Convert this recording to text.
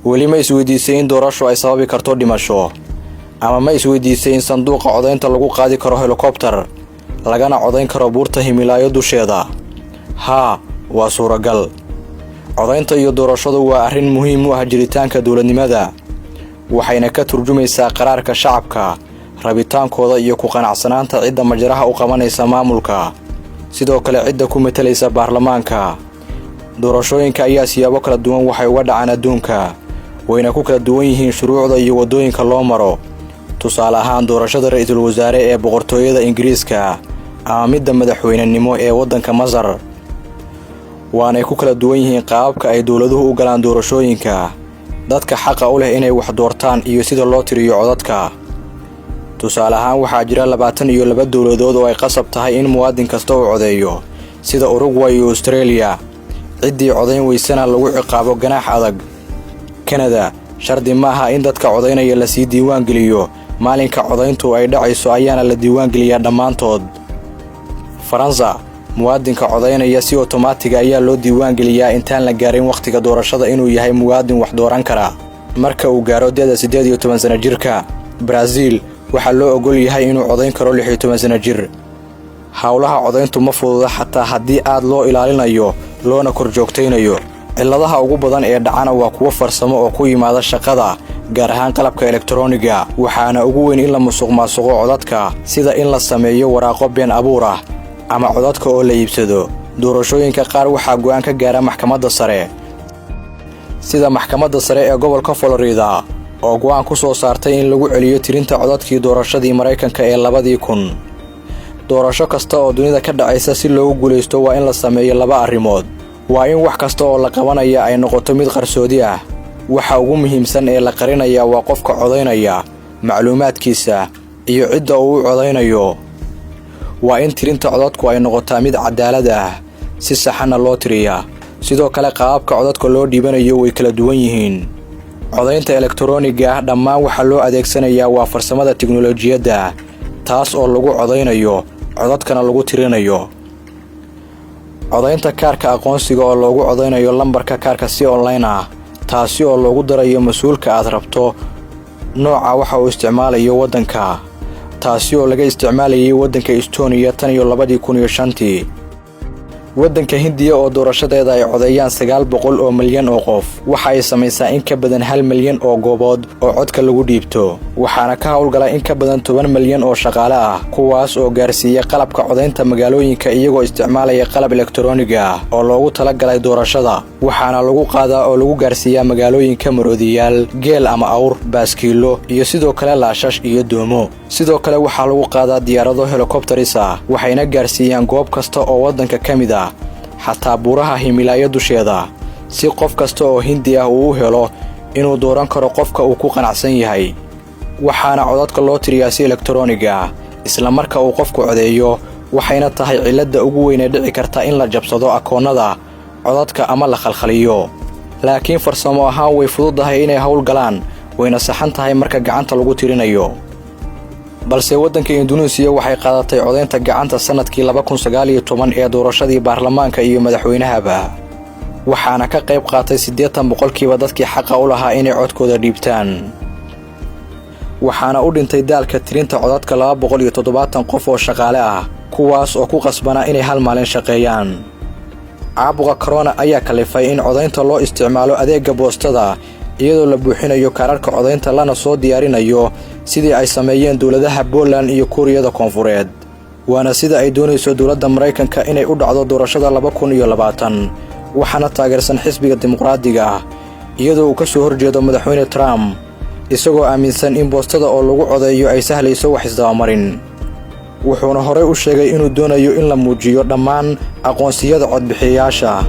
weli ma isweydiisay in doorasho ay sababi karto dhimasho ama ma isweydiisay in sanduuqa codaynta lagu qaadi karo helicopter lagana codayn karo buurta Himilaayo dusheeda haa waa suuragal codaynta iyo doorashadu waa arrin muhiim u ah jiritaanka dawladnimada waxayna ka turjumaysaa qaraarka shacabka rabitaankooda iyo ku qanacsanaanta cidda majraha u qabanaysa maamulka sidoo kale cidda ku metelaysa baarlamaanka doorashooyinka ayaa siyaabo kala duwan waxay uga dhacaan adduunka wayna ku kala duwan yihiin shuruucda iyo wadooyinka loo maro tusaale ahaan doorashada ra'iisul wasaare ee boqortooyada Ingiriiska ama midda madaxweynenimo ee waddanka Masar waana ku kala duwan yihiin qaababka ay dawladuhu u galaan doorashooyinka dadka xaqa u leh inay wax doortaan iyo sida loo tiriyo codadka tusaale ahaan waxaa jira 22 dawladood oo ay qasab tahay in muwaadin kasta uu codeeyo sida Uruguay iyo Australia ciddii codayn weysana lagu ciqaabo ganaax adag Canada shardi maaha in dadka codaynaya la sii diiwaan geliyo maalinka codayntu ay dhacayso ayaana la diiwaan geliyaa dhammaantood Faransa muwaadinka codaynaya si automatic ayaa loo diiwaan geliyaa intaan la gaarin waqtiga doorashada inuu yahay muwaadin wax dooran kara marka uu gaaro da'da 18 sano jirka Brazil waxa loo ogol yahay inuu codayn karo 16 sano jir hawlaha codayntu ma fududa xataa haddii aad loo ilaalinayo loona kor joogtaynayo ciladaha ugu badan ee dhacana waa kuwa farsamo oo ku yimaada shaqada gaar ahaan qalabka elektarooniga waxaana ugu weyn in la musuqmaasuqo codadka sida in la sameeyo waraaqo been abuur ah ama codadka oo la iibsado doorashooyinka qaar waxaa go'aan ka gaara maxkamadda sare sida maxkamadda sare ee gobolka Florida oo go'aan ku soo saartay in lagu celiyo tirinta codadkii doorashadii Mareykanka ee 2000 doorasho kasta oo dunida ka dhacaysa si loogu guuleysto waa in la sameeyo laba arrimood waa in wax kasta oo la qabanaya ay noqoto mid qarsoodi ah waxa ugu muhiimsan ee la qarinaya waa qofka codaynaya macluumaadkiisa iyo cidda uu codaynayo waa in tirinta codadku ay noqotaa mid cadaalad ah si saxana loo tiriyaa sidoo kale qaabka codadka loo dhiibanayo way kala duwan yihiin codaynta elektarooniga dhammaan waxa loo adeegsanayaa waa farsamada tiknoolajiyadda taas oo lagu codaynayo codadkana lagu tirinayo codaynta kaarka aqoonsiga oo loogu codaynayo lambarka kaarka si online ah taasi oo loogu darayo mas'uulka aad rabto nooca waxa uu isticmaalayo waddanka taasi oo laga isticmaalayay waddanka Estonia tan iyo 2005 waddanka Hindiya oo doorashadeeda ay codeeyaan 900 oo milyan oo qof waxa ay sameeysaa in ka badan 1 milyan oo goobood oo codka lagu dhiibto waxaana ka hawlgala in ka badan 10 milyan oo shaqaale ah kuwaas oo gaarsiiya qalabka codaynta magaalooyinka iyagoo isticmaalaya qalab elektarooniga oo loogu talagalay doorashada waxaana lagu qaadaa oo lagu gaarsiiyaa magaalooyinka maroodiyaal geel ama awr baaskiilo iyo sidoo kale laashash iyo doomo sidoo kale waxa lagu qaadaa diyaarado helicopters ah waxayna gaarsiiyaan goob kasta oo waddanka kamid ah xataa buuraha Himilaayo dusheeda si qof kasta oo Hindi ah uu helo inuu dooran karo qofka uu ku qanacsan yahay waxaana codadka loo tiriyaa si elektarooniga isla marka uu qofku codeeyo waxayna tahay cilada ugu weyn ee dhici karta in la jabsado akoonada codadka ama la khalkhaliyo laakiin farsamo ahaan way fududahay inay hawl galaan wayna saxan tahay marka gacanta lagu tirinayo balse waddanka Indonesia waxay qaadatay codaynta gacanta sanadkii 2019 ee doorashadii baarlamaanka iyo madaxweynahaba waxaana ka qayb qaatay 80% dadkii xaq u lahaa inay codkooda dhiibtaan waxaana u dhintay daalka tirinta codadka 270 qof oo shaqaale ah kuwaas oo ku qasbana inay hal maalin shaqeeyaan caabuqa corona ayaa kalifay in codaynta loo isticmaalo adeegga boostada iyadoo la buuxinayo kaararka codaynta lana soo diyaarinayo sidii ay sameeyeen dawladaha Poland iyo Kuuriyada Koonfureed waana sida ay doonayso dawladda Mareykanka inay u dhacdo doorashada 2020 waxaana taageersan xisbiga dimuqraadiga ah iyadoo uu ka soo horjeedo madaxweyne Trump isagoo aaminsan in boostada oo lagu codeeyo ay sahlayso wax isdabamarin wuxuuna hore u sheegay inuu doonayo in la muujiyo dhammaan aqoonsiyada codbixiyayaasha